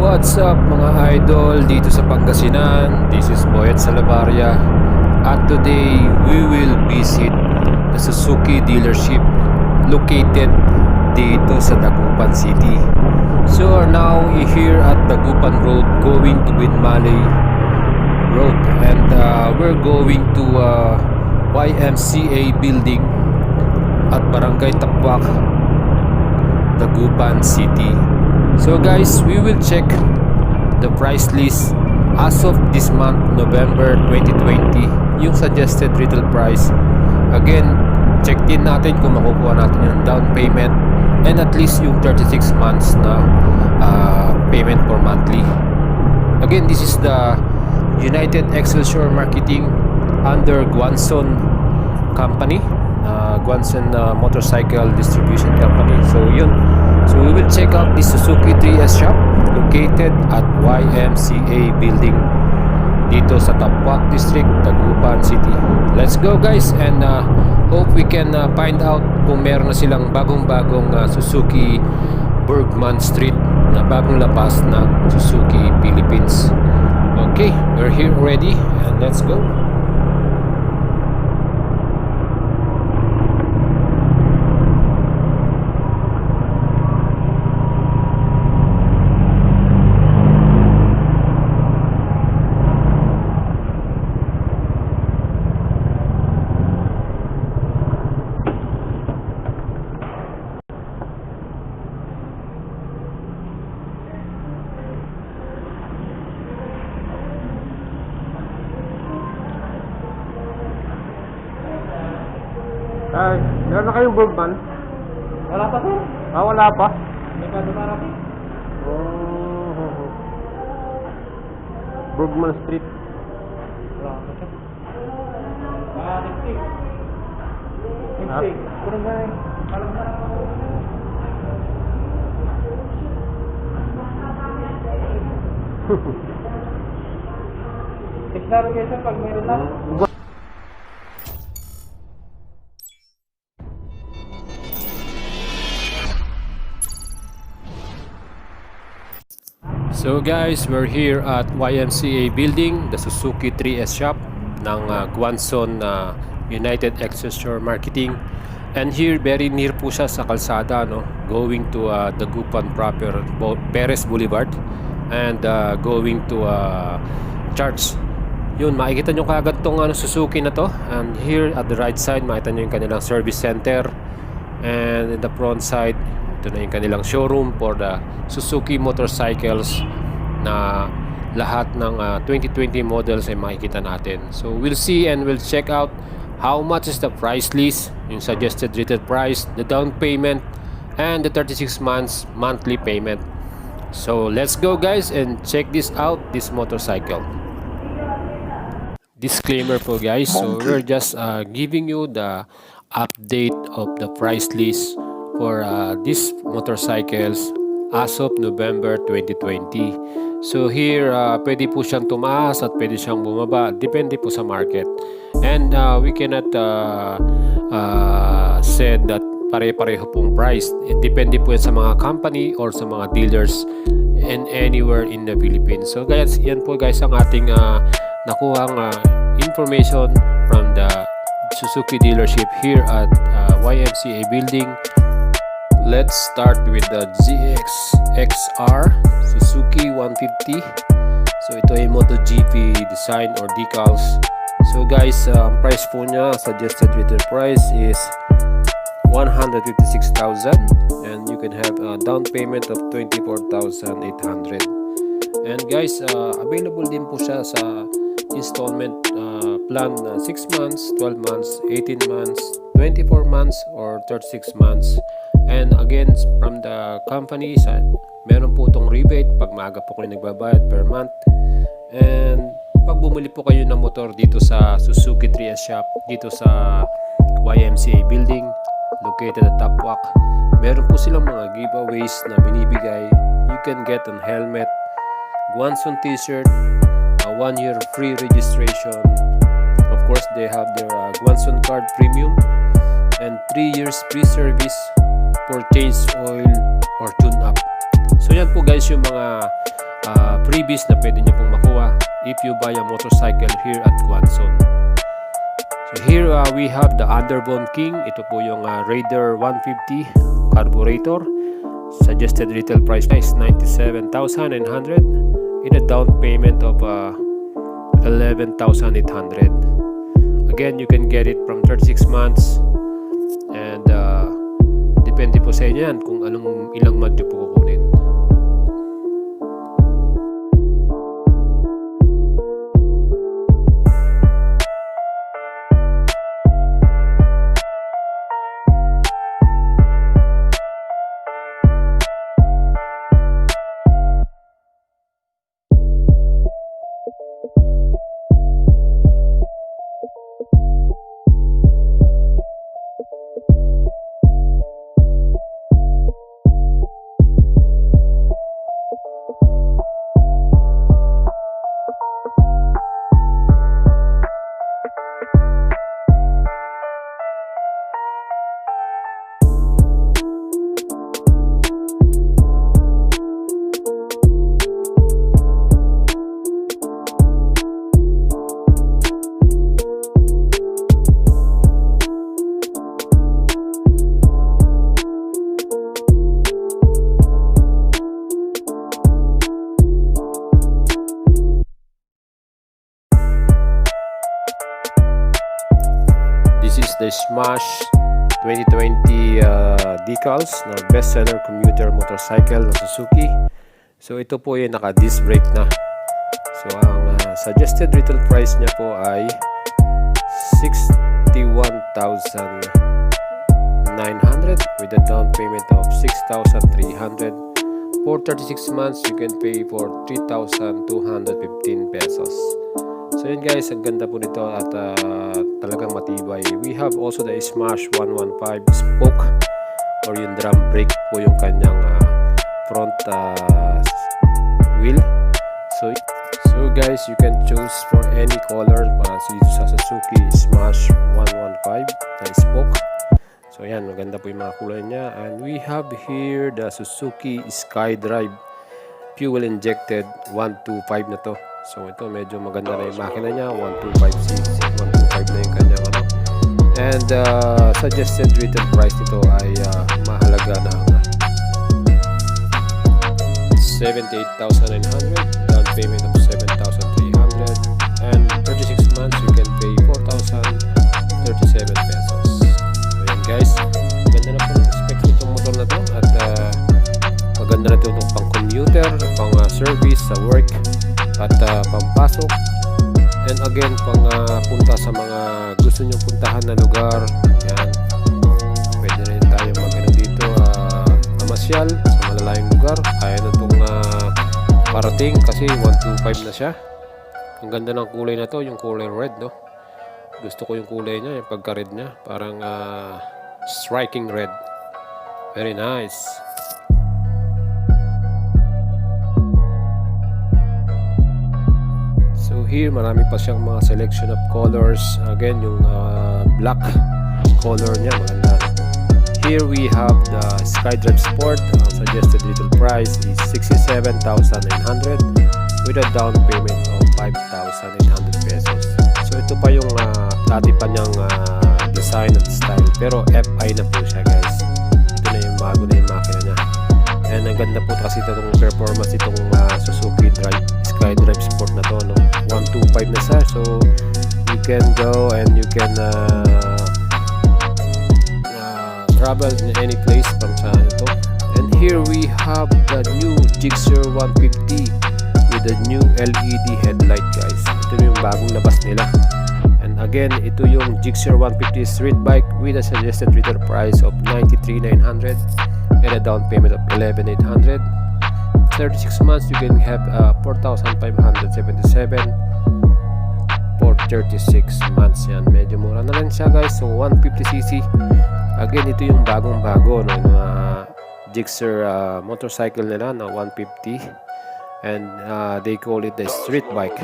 What's up mga idol dito sa Pangasinan? This is Boyet Salavaria at today we will visit the Suzuki dealership located dito sa Dagupan City. So are now here at Dagupan Road going to Malou Road, and we're going to YMCA building at Barangay Tapuac, Dagupan City. So guys, we will check the price list as of this month, November 2020, yung suggested retail price. Again, check din natin kung makukuha natin yung down payment and at least yung 36 months na payment for monthly. Again, this is the United Excelsior Marketing under Guanzon company, Guanzon motorcycle distribution company. So yun. So we will check out the Suzuki 3S shop located at YMCA building dito sa Tapuac District, Dagupan City. Let's go guys, and hope we can find out kung meron na silang bagong-bagong Suzuki Burgman Street na bagong labas ng Suzuki Philippines. Okay, we're here already and let's go. Meron na kayong Burgman? Wala pa sir. Wala pa? May pa dumarating. Burgman Street. Wala pa sir. Lipstick. Lipstick. Kurang na rin. Alam na lang ako. Text na rin kayo sir pag meron na. So guys, we're here at YMCA building, the Suzuki 3S shop ng Guanzon United Excelsior Marketing. And here, very near po siya sa kalsada, no? Going to Dagupan proper, Perez Boulevard, and going to Church. Yun, makikita nyo kagad tong Suzuki na to. And here at the right side, makikita nyo yung kanilang service center. And in the front side, ito na yung kanilang showroom for the Suzuki motorcycles na lahat ng 2020 models ay makikita natin. So we'll see and we'll check out how much is the price list, yung suggested retail price, the down payment, and the 36 months monthly payment. So let's go guys and check this out, this motorcycle. Disclaimer po guys, so we're just giving you the update of the price list for these motorcycles as of November 2020. So here, pwede po siyang tumaas at pwede siyang bumaba. Depende po sa market. And we cannot say that pare-pareho pong price. It depende po yan sa mga company or sa mga dealers and anywhere in the Philippines. So guys, yan po guys ang ating nakuhang information from the Suzuki dealership here at YMCA building. Let's start with the GXR Suzuki 150. So ito ay MotoGP design or decals. So guys, ang price po niya, suggested retail price is 156,000, and you can have a down payment of 24,800. And guys, available din po siya sa installment plan na 6 months, 12 months, 18 months, 24 months, or 36 months. And again, from the company side, meron po itong rebate pag maaga po kayo nagbabayad per month. And pag bumili po kayo ng motor dito sa Suzuki 3S shop, dito sa YMCA building, located at Tapuac, meron po silang mga giveaways na binibigay. You can get an helmet, Guanzon t-shirt, a 1-year free registration. Of course, they have their Guanzon card premium, and 3 years free service for change oil or tune up. So yan po guys yung mga freebies na pwede nyo pong makuha if you buy a motorcycle here at Guanzon. So here we have the Underbone King. Ito po yung Raider 150 carburetor. Suggested retail price is 97,900 in a down payment of 11,800. Again, you can get it from 36 months and depende po sa inyo yan kung ilang month nyo po kukunin. This is the Smash 2020 decals na bestseller commuter motorcycle ng Suzuki. So ito po yung naka-disc brake na. So ang suggested retail price niya po ay 61,900 with a down payment of 6,300. For 36 months, you can pay for 3,215 pesos. So yun guys, ang ganda po nito at talagang matibay. We have also the Smash 115 spoke or yung drum brake po yung kanyang front wheel. So guys, you can choose for any color para sa Suzuki Smash 115 na spoke. So yan, maganda po yung mga kulay niya. And we have here the Suzuki SkyDrive fuel injected 125 na to. So ito medyo maganda na yung makina niya, 125cc, 125 na yung kanyang ano. And suggested retail price nito ay mahalaga na 78,900, down payment of 7,300, and 36 months you can pay 4,037 pesos. So yan guys, ganda na po ng specs nitong motor na to at maganda na ito itong pang commuter, pang service sa work at pampasok, and again pang punta sa mga gusto nyong puntahan na lugar. Yan, pwede rin tayo mag-ano dito mamasyal sa malalayong lugar. Kaya na itong parating kasi 125 na siya. Ang ganda ng kulay na to, yung kulay red, no? Gusto ko yung kulay niya, yung pagka red niya, parang striking red. Very nice. So here marami pa siyang mga selection of colors. Again, yung black color niya maganda. Here we have the SkyDrive Sport. Suggested retail price is 67,900 with a down payment of 5,800 pesos. So ito pa yung dati pa niyang design at style, pero FI na po siya guys. Ito na yung bago na yung makina niya. And ang ganda po kasi itong performance itong Suzuki SkyDrive Sport na to, no? 125 na siya, so you can go and you can travel in any place from sa ito. And here we have the new Gixxer 150 with the new LED headlight guys. Ito yung bagong labas nila. And again, ito yung Gixxer 150 street bike with a suggested retail price of 93,900 and a down payment of 11,800. 36 months you can have 4,577 for 36 months. Yan, medyo mura na rin siya guys. So 150cc. Again, ito yung bagong bago, no, yung Gixxer motorcycle nila na 150, and they call it the street bike.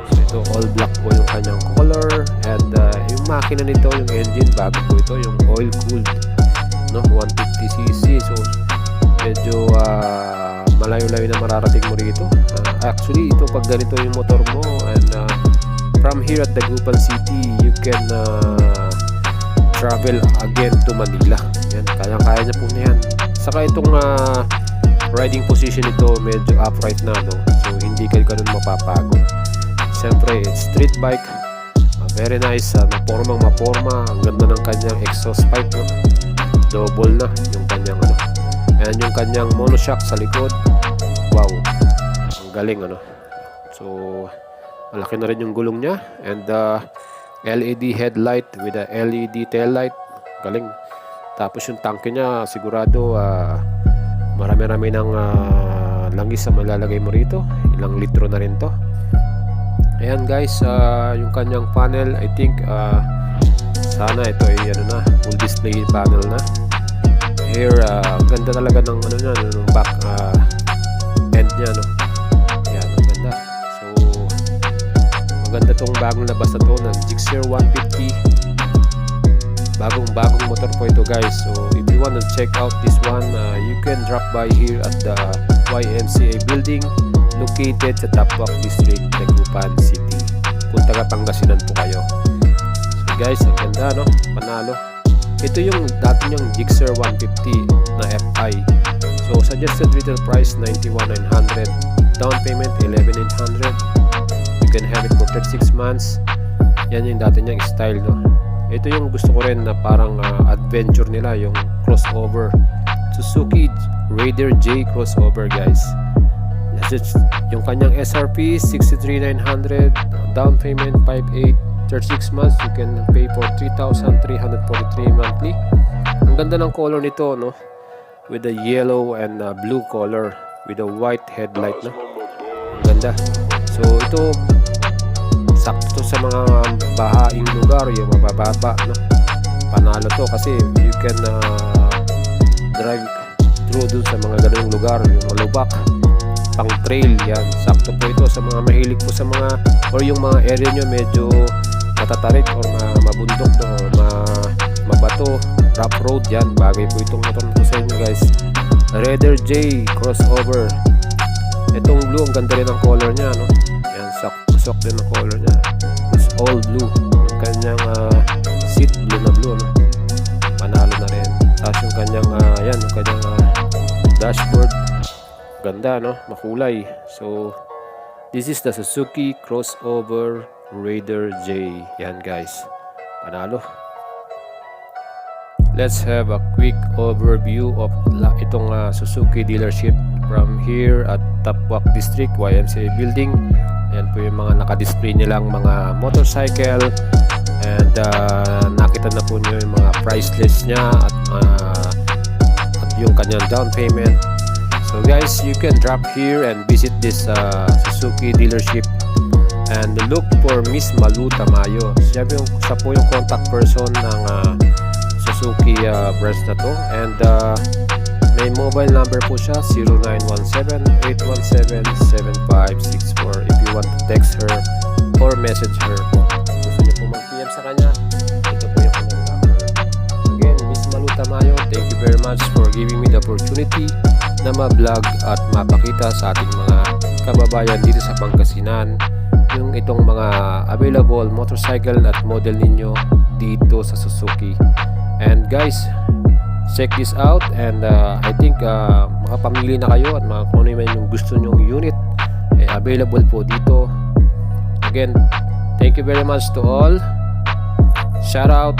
So ito all black po yung kanyang color, and yung makina nito, yung engine bago po ito, yung oil cooled, no, 150cc. So medyo malayo-layo na mararating mo rito. Actually, ito pag ganito yung motor mo and from here at Dagupan City, you can travel again to Manila. Yan, kaya niya po na yan. Saka itong riding position ito medyo upright na, no? So hindi ka ganun mapapagod. Siyempre, street bike, very nice, maporma. Ang ganda ng kanyang exhaust pipe, no? Double na yung kanyang ano. Ayan yung kanyang monoshock sa likod. Wow, ang galing, ano. So malaki na rin yung gulong niya and LED headlight with a LED tail light. Galing. Tapos yung tanke niya sigurado marami-rami ng langis na malalagay mo rito. Ilang litro na rin to. Ayan guys, yung kanyang panel, I think sana ito ay ano na, full display panel na. Here, ganda talaga ng ano niya, ng back end niya, no. Ayan, ang ganda. So maganda tong bagong labas na to ng Gixxer 150. Bagong motor po ito guys. So if you want to check out this one, you can drop by here at the YMCA building located sa Tapuac District, Dagupan City. Kung taga Pangasinan po kayo. So guys, ang ganda, no? Panalo. Ito yung dati niyang Gixxer 150 na FI. So suggested retail price 91,900, down payment 11,800. You can have it for 36 months. Yan yung dati niyang style, no? Ito yung gusto ko rin na parang adventure nila, yung crossover Suzuki Raider J crossover guys. Yung kanyang SRP 63,900, down payment 5,800, 36 months you can pay for 3,343 monthly. Ang ganda ng color nito, no, with the yellow and blue color with a white headlight, no. Ang ganda. So ito sakto sa mga bahaing lugar, yung mabababa, no. Panalo to kasi you can drive through dun sa mga ganung lugar, yung malubak, pang trail. Yan, sakto po ito sa mga mahilig po sa mga or yung mga area nyo medyo matatarik or mabundok, no, mabato, rough road. Yan, bagay po itong motor na sa inyo guys. Raider J crossover. Itong blue, ang ganda rin ang color nya, no. Yan, sok din ang color nya. It's all blue. Yung kanyang seat blue na blue, no. Panalo na rin. Tapos yung kanyang yan, yung kanyang dashboard, ganda, no, makulay. So this is the Suzuki crossover Raider J. Yan guys, panalo. Let's have a quick overview of itong Suzuki dealership from here at Tapuac District YMCA building. Ayan po yung mga naka-display nilang mga motorcycle and nakita na po nyo yung mga price list nya at yung kanyang down payment. So guys, you can drop here and visit this Suzuki dealership and look for Miss Malou Tamayo. Siya po yung contact person ng Suzuki branch na to and may mobile number po siya 0917-817-7564 if you want to text her or message her po. Gusto niyo po mag-PM sa kanya, ito po yung kanyang number. Again, Miss Malou Tamayo, thank you very much for giving me the opportunity na ma-vlog at mapakita sa ating mga kababayan dito sa Pangasinan yung itong mga available motorcycle at model ninyo dito sa Suzuki. And guys, check this out and I think makapamili na kayo at kung ano yung gusto nyong unit available po dito. Again, thank you very much to all. Shout out